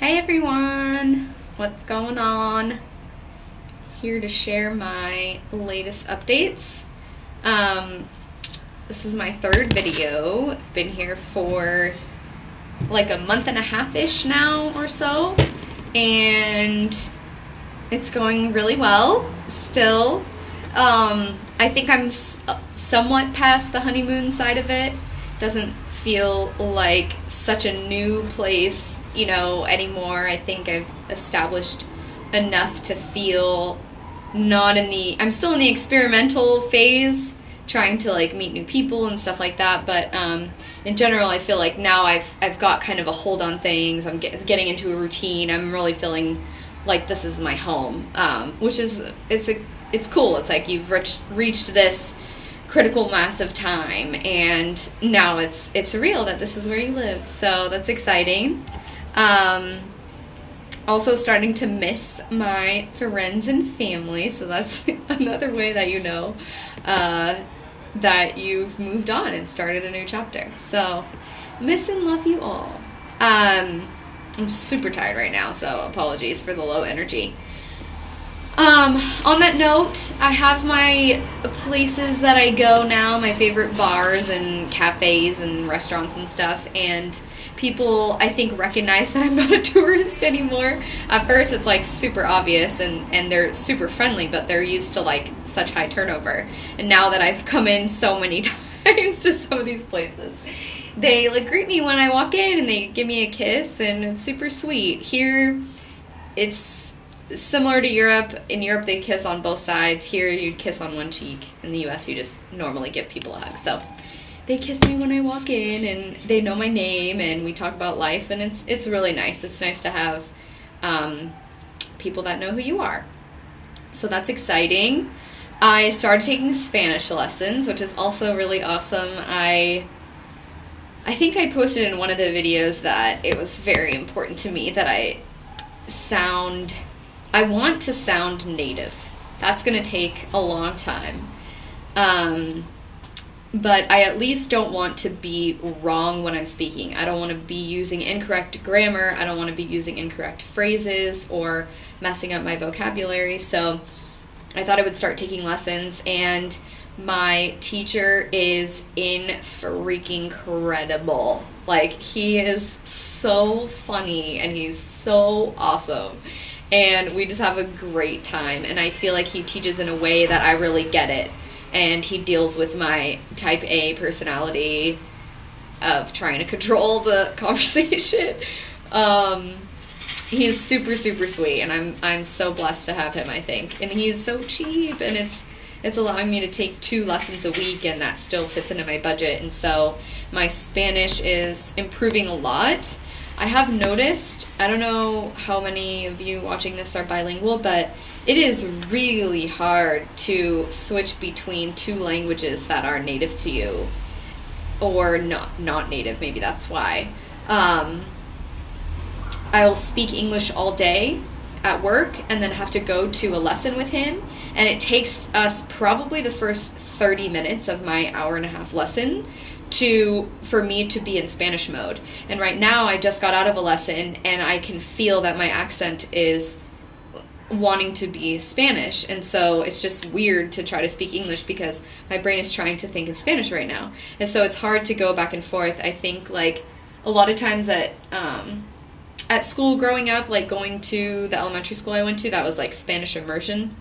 Hey everyone, what's going on? Here to share my latest updates. This is my third video. I've been here for like a month and a half-ish now or so, and it's going really well still. I think I'm somewhat past the honeymoon side of it. Doesn't feel like such a new place, anymore. I think I've established enough to feel I'm still in the experimental phase, trying to meet new people and stuff like that, but in general I feel like now I've got kind of a hold on things. It's getting into a routine. I'm really feeling like this is my home, which is it's cool. It's like you've reached this critical mass of time, and now it's real that this is where you live. So that's exciting. Also starting to miss my friends and family, so that's another way that you know that you've moved on and started a new chapter. So miss and love you all. I'm super tired right now, so apologies for the low energy. On that note, I have my places that I go now, my favorite bars and cafes and restaurants and stuff, and people, I think, recognize that I'm not a tourist anymore. At first, it's super obvious, and they're super friendly, but they're used to such high turnover. And now that I've come in so many times to some of these places, they greet me when I walk in, and they give me a kiss, and it's super sweet. Here, it's similar to Europe. In Europe, they kiss on both sides. Here, you'd kiss on one cheek. In the U.S., you just normally give people a hug. So they kiss me when I walk in, and they know my name, and we talk about life, and it's really nice. It's nice to have people that know who you are. So that's exciting. I started taking Spanish lessons, which is also really awesome. I think I posted in one of the videos that it was very important to me that I want to sound native. That's going to take a long time. But I at least don't want to be wrong when I'm speaking. I don't want to be using incorrect grammar. I don't want to be using incorrect phrases or messing up my vocabulary. So I thought I would start taking lessons, and my teacher is freaking incredible. He is so funny, and he's so awesome. And we just have a great time, and I feel like he teaches in a way that I really get it. And he deals with my type A personality of trying to control the conversation. He's super, super sweet, and I'm so blessed to have him, I think. And he's so cheap, and it's allowing me to take 2 lessons a week, and that still fits into my budget. And so my Spanish is improving a lot. I have noticed, I don't know how many of you watching this are bilingual, but it is really hard to switch between 2 languages that are native to you, or not native. Maybe that's why. I'll speak English all day at work and then have to go to a lesson with him, and it takes us probably the first 30 minutes of my hour-and-a-half lesson for me to be in Spanish mode. And right now I just got out of a lesson, and I can feel that my accent is wanting to be Spanish, and so it's just weird to try to speak English because my brain is trying to think in Spanish right now, and so it's hard to go back and forth. I think a lot of times at school growing up, going to the elementary school I went to, that was Spanish immersion,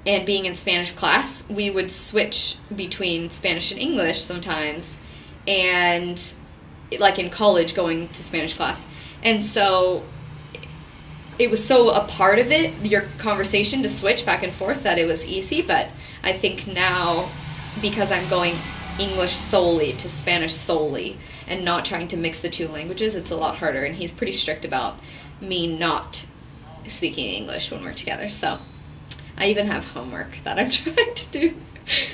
and being in Spanish class, we would switch between Spanish and English sometimes, and in college going to Spanish class, and so it was so a part of it, your conversation, to switch back and forth, that it was easy. But I think now, because I'm going English solely to Spanish solely and not trying to mix the 2 languages, it's a lot harder, and he's pretty strict about me not speaking English when we're together. So I even have homework that I'm trying to do.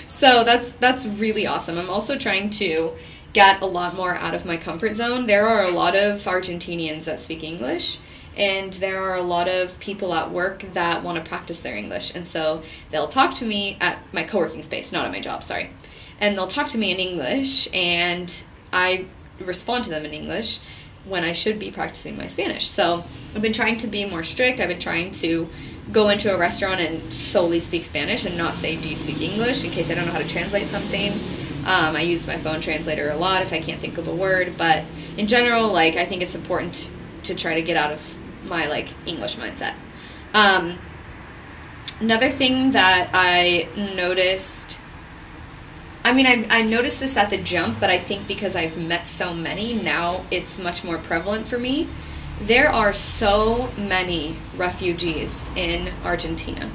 So that's really awesome. I'm also trying to get a lot more out of my comfort zone. There are a lot of Argentinians that speak English, and there are a lot of people at work that want to practice their English, and so they'll talk to me at my co-working space, not at my job, sorry, and they'll talk to me in English, and I respond to them in English, when I should be practicing my Spanish. So I've been trying to be more strict. I've been trying to go into a restaurant and solely speak Spanish and not say, do you speak English, in case I don't know how to translate something. I use my phone translator a lot if I can't think of a word, but in general, like, I think it's important to try to get out of my, like, English mindset. Another thing that I noticed, I mean, I noticed this at the jump, but I think because I've met so many, now it's much more prevalent for me. There are so many refugees in Argentina,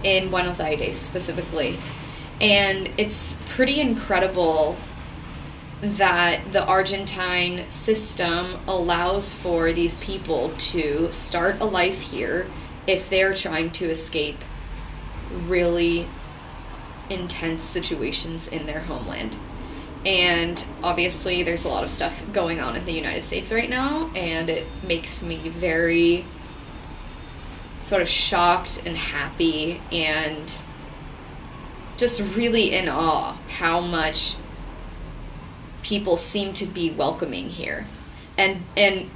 in Buenos Aires specifically. And it's pretty incredible that the Argentine system allows for these people to start a life here if they're trying to escape really intense situations in their homeland. And obviously there's a lot of stuff going on in the United States right now, and it makes me very sort of shocked and happy and just really in awe how much people seem to be welcoming here, and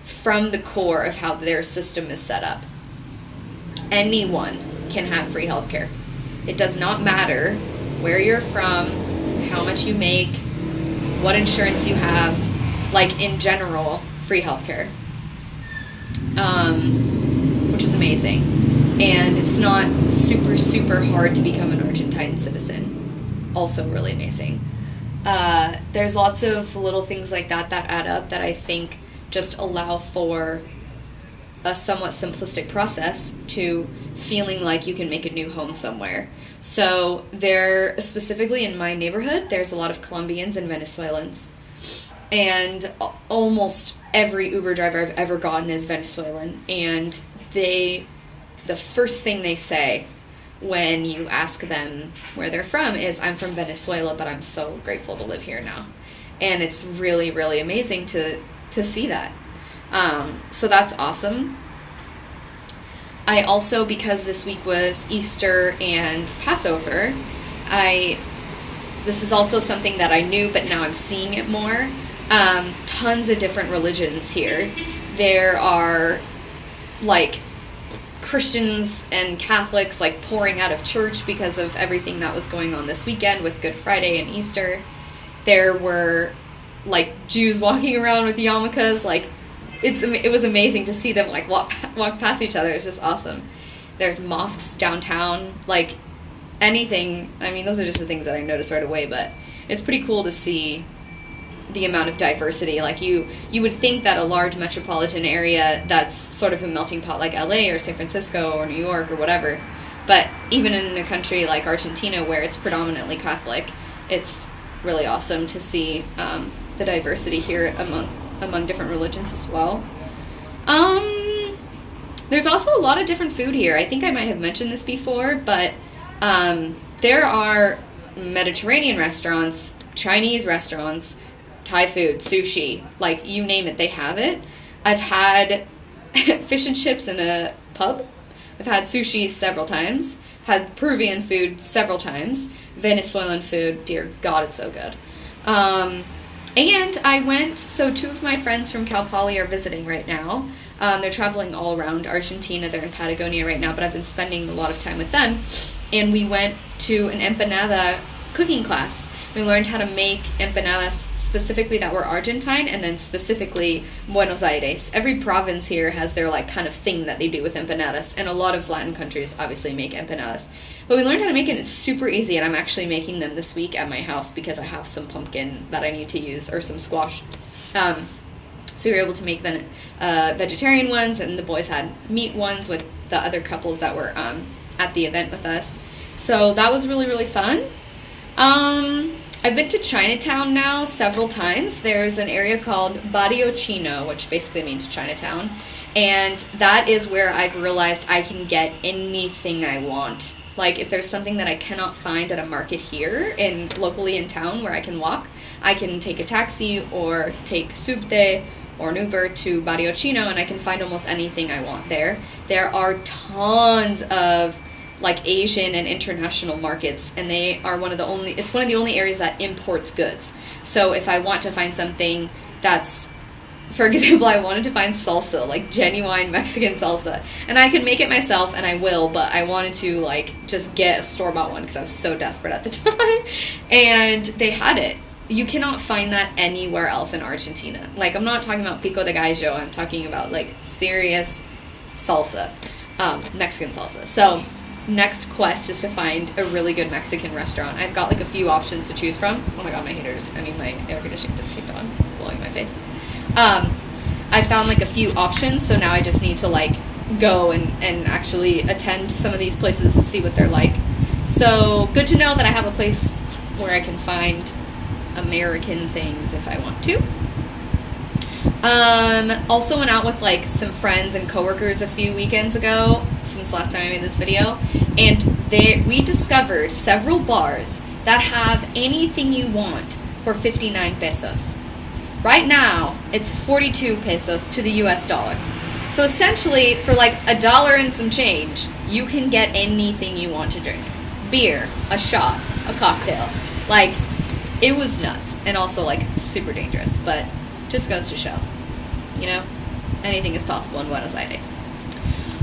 from the core of how their system is set up. Anyone can have free healthcare. It does not matter where you're from, how much you make, what insurance you have, like, in general, free healthcare, which is amazing. And it's not super, super hard to become an Argentine citizen. Also really amazing. There's lots of little things like that add up that I think just allow for a somewhat simplistic process to feeling like you can make a new home somewhere. So there, specifically in my neighborhood, there's a lot of Colombians and Venezuelans. And almost every Uber driver I've ever gotten is Venezuelan. And the first thing they say when you ask them where they're from is, I'm from Venezuela, but I'm so grateful to live here now. And it's really, really amazing to see that. So that's awesome. I also, because this week was Easter and Passover, this is also something that I knew, but now I'm seeing it more. Tons of different religions here. There are, like, Christians and Catholics, like, pouring out of church because of everything that was going on this weekend with Good Friday and Easter. There were, like, Jews walking around with yarmulkes. Like, it was amazing to see them, like, walk past each other. It's just awesome. There's mosques downtown, like, anything. I mean, those are just the things that I noticed right away, but it's pretty cool to see the amount of diversity. Like, you would think that a large metropolitan area that's sort of a melting pot like LA or San Francisco or New York or whatever, but even in a country like Argentina where it's predominantly Catholic, it's really awesome to see the diversity here among different religions as well. There's also a lot of different food here. I think I might have mentioned this before, but there are Mediterranean restaurants, Chinese restaurants, Thai food, sushi, like, you name it, they have it. I've had fish and chips in a pub. I've had sushi several times. I've had Peruvian food several times. Venezuelan food, dear God, it's so good. And I went, so two of my friends from Cal Poly are visiting right now. They're traveling all around Argentina. They're in Patagonia right now, but I've been spending a lot of time with them. And we went to an empanada cooking class. We learned how to make empanadas specifically that were Argentine, and then specifically Buenos Aires. Every province here has their, like, kind of thing that they do with empanadas, and a lot of Latin countries obviously make empanadas. But we learned how to make it. It's super easy, and I'm actually making them this week at my house because I have some pumpkin that I need to use, or some squash. So we were able to make vegetarian ones, and the boys had meat ones with the other couples that were at the event with us. So that was really, really fun. I've been to Chinatown now several times. There's an area called Barrio Chino, which basically means Chinatown, and that is where I've realized I can get anything I want. Like, if there's something that I cannot find at a market here, locally in town where I can walk, I can take a taxi or take subte or an Uber to Barrio Chino, and I can find almost anything I want there. There are tons of, like, Asian and international markets, and it's one of the only areas that imports goods. So if I want to find something that's for example, I wanted to find salsa, like genuine Mexican salsa. And I could make it myself, and I will, but I wanted to, like, just get a store-bought one because I was so desperate at the time. And they had it. You cannot find that anywhere else in Argentina. Like, I'm not talking about pico de gallo. I'm talking about, like, serious salsa, Mexican salsa. So next quest is to find a really good Mexican restaurant. I've got, like, a few options to choose from. Oh my god, my air conditioning just kicked on. It's blowing my face. I found, like, a few options, so now I just need to, like, go and actually attend some of these places to see what they're like. So good to know that I have a place where I can find American things if I want to. Also went out with, like, some friends and coworkers a few weekends ago, since last time I made this video, and we discovered several bars that have anything you want for 59 pesos. Right now, it's 42 pesos to the US dollar. So essentially, for like $1 and some change, you can get anything you want to drink. Beer, a shot, a cocktail. Like, it was nuts. And also, like, super dangerous. But just goes to show, you know, anything is possible in Buenos Aires.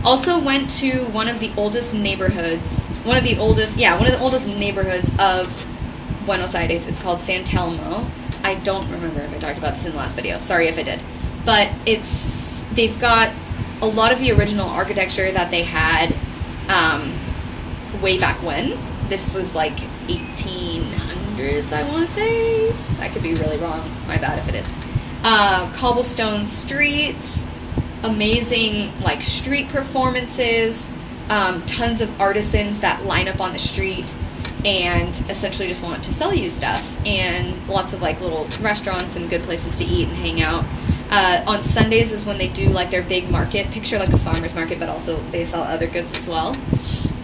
Also went to one of the oldest neighborhoods of Buenos Aires. It's called San Telmo. I don't remember if I talked about this in the last video. Sorry if I did. But they've got a lot of the original architecture that they had way back when. This was like 1800s, I want to say. I could be really wrong. My bad if it is. Cobblestone streets, amazing, like, street performances, tons of artisans that line up on the street and essentially just want to sell you stuff, and lots of, like, little restaurants and good places to eat and hang out. On Sundays is when they do, like, their big market. Picture like a farmer's market, but also they sell other goods as well.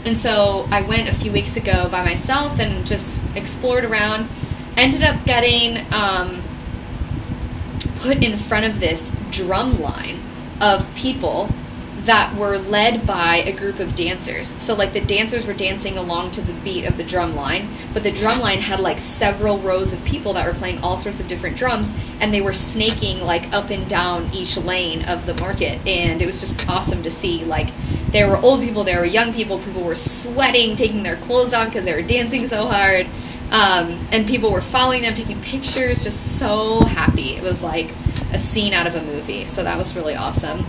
And so I went a few weeks ago by myself and just explored around. Ended up getting put in front of this drum line of people that were led by a group of dancers. So, like, the dancers were dancing along to the beat of the drum line, but the drum line had, like, several rows of people that were playing all sorts of different drums, and they were snaking, like, up and down each lane of the market, and it was just awesome to see. Like, there were old people, there were young people were sweating, taking their clothes off because they were dancing so hard, and people were following them, taking pictures, just so happy. It was like a scene out of a movie, so that was really awesome.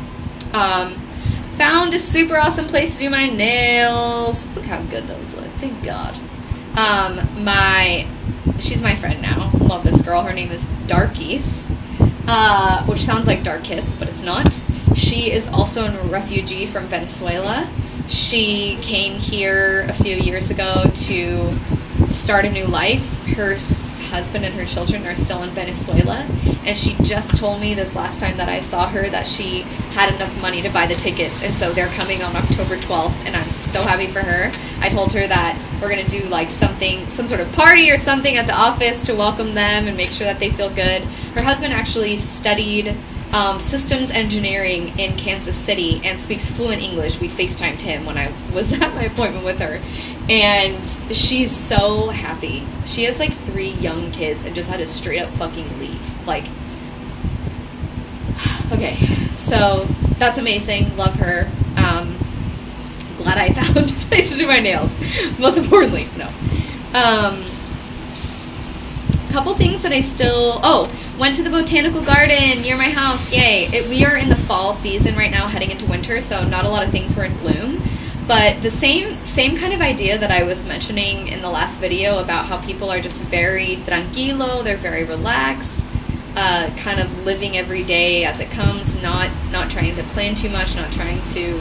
Found a super awesome place to do my nails. Look how good those look. Thank God. She's my friend now. Love this girl. Her name is Darkies, which sounds like Dark Kiss, but it's not. She is also a refugee from Venezuela. She came here a few years ago to start a new life. Her husband and her children are still in Venezuela, and she just told me this last time that I saw her that she had enough money to buy the tickets, and so they're coming on October 12th, and I'm so happy for her. I told her that we're going to do, like, some sort of party or something at the office to welcome them and make sure that they feel good. Her husband actually studied systems engineering in Kansas City and speaks fluent English. We FaceTimed him when I was at my appointment with her, and she's so happy. She has, like, 3 young kids and just had to straight up fucking leave. Like, okay, so that's amazing. Love her. Glad I found a place to do my nails. Most importantly, no. Couple things that I still... went to the botanical garden near my house. Yay. We are in the fall season right now, heading into winter, so not a lot of things were in bloom. But the same kind of idea that I was mentioning in the last video about how people are just very tranquilo, they're very relaxed, kind of living every day as it comes, not trying to plan too much, not trying to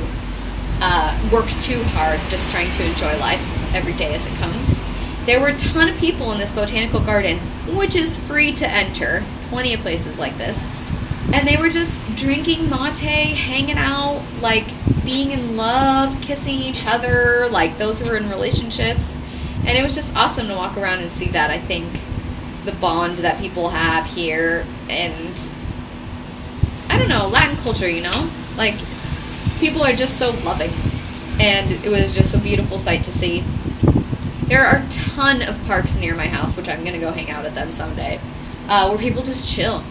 work too hard, just trying to enjoy life every day as it comes. There were a ton of people in this botanical garden, which is free to enter, plenty of places like this, and they were just drinking mate, hanging out, like, being in love, kissing each other, like those who were in relationships, and it was just awesome to walk around and see that. I think the bond that people have here, and I don't know, Latin culture, you know, like, people are just so loving, and it was just a beautiful sight to see. There are a ton of parks near my house, which I'm going to go hang out at them someday, where people just chill.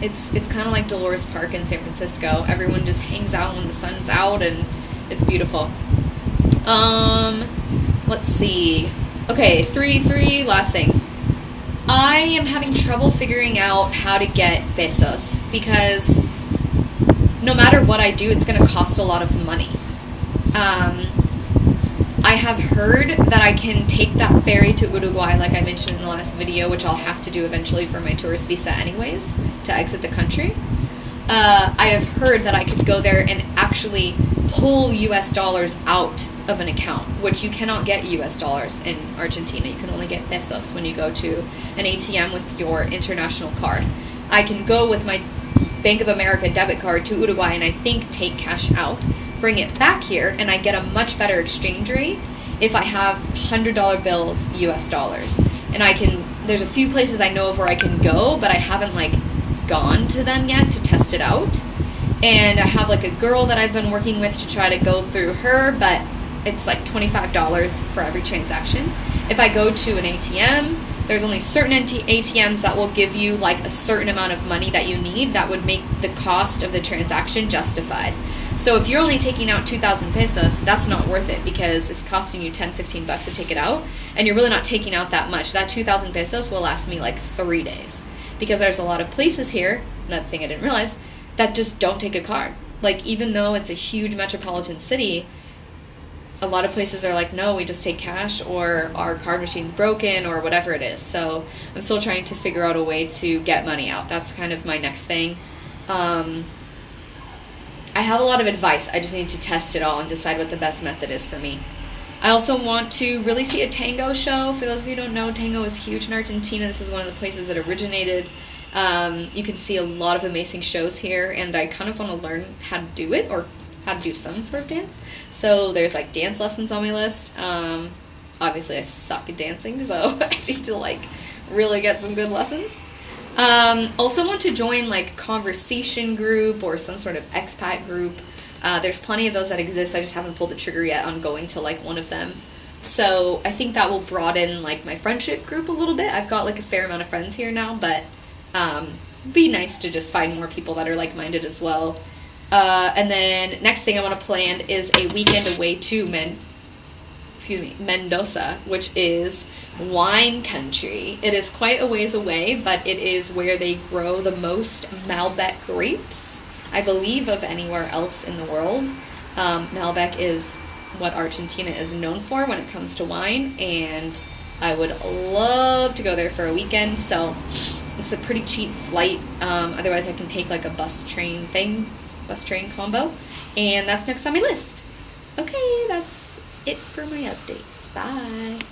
It's kind of like Dolores Park in San Francisco. Everyone just hangs out when the sun's out, and it's beautiful. Let's see. Okay, three last things. I am having trouble figuring out how to get pesos because no matter what I do, it's going to cost a lot of money. I have heard that I can take that ferry to Uruguay, like I mentioned in the last video, which I'll have to do eventually for my tourist visa anyways, to exit the country. I have heard that I could go there and actually pull US dollars out of an account, which you cannot get US dollars in Argentina. You can only get pesos when you go to an ATM with your international card. I can go with my Bank of America debit card to Uruguay and I think take cash out, bring it back here, and I get a much better exchange rate if I have $100 bills US dollars. And there's a few places I know of where I can go, but I haven't gone to them yet to test it out. And I have a girl that I've been working with to try to go through her, but it's $25 for every transaction. If I go to an ATM, there's only certain ATMs that will give you a certain amount of money that you need that would make the cost of the transaction justified. So if you're only taking out 2,000 pesos, that's not worth it because it's costing you $10-15 to take it out, and you're really not taking out that much. That 2,000 pesos will last me 3 days because there's a lot of places here, another thing I didn't realize, that just don't take a card. Even though it's a huge metropolitan city, a lot of places are no, we just take cash, or our card machine's broken, or whatever it is. So I'm still trying to figure out a way to get money out. That's kind of my next thing. I have a lot of advice. I just need to test it all and decide what the best method is for me. I also want to really see a tango show. For those of you who don't know, tango is huge in Argentina. This is one of the places that originated. You can see a lot of amazing shows here, and I kind of want to learn how to do it, or how to do some sort of dance. So there's dance lessons on my list. Obviously I suck at dancing, so I need to really get some good lessons. Also want to join conversation group or some sort of expat group. There's plenty of those that exist. I just haven't pulled the trigger yet on going to one of them. So I think that will broaden my friendship group a little bit. I've got a fair amount of friends here now, but be nice to just find more people that are like-minded as well. And then next thing I want to plan is a weekend away to Mendoza, which is wine country. It is quite a ways away, but it is where they grow the most Malbec grapes, I believe, of anywhere else in the world. Malbec is what Argentina is known for when it comes to wine, and I would love to go there for a weekend, so it's a pretty cheap flight. Otherwise I can take a bus train combo, and that's next on my list. Okay, that's it for my updates. Bye.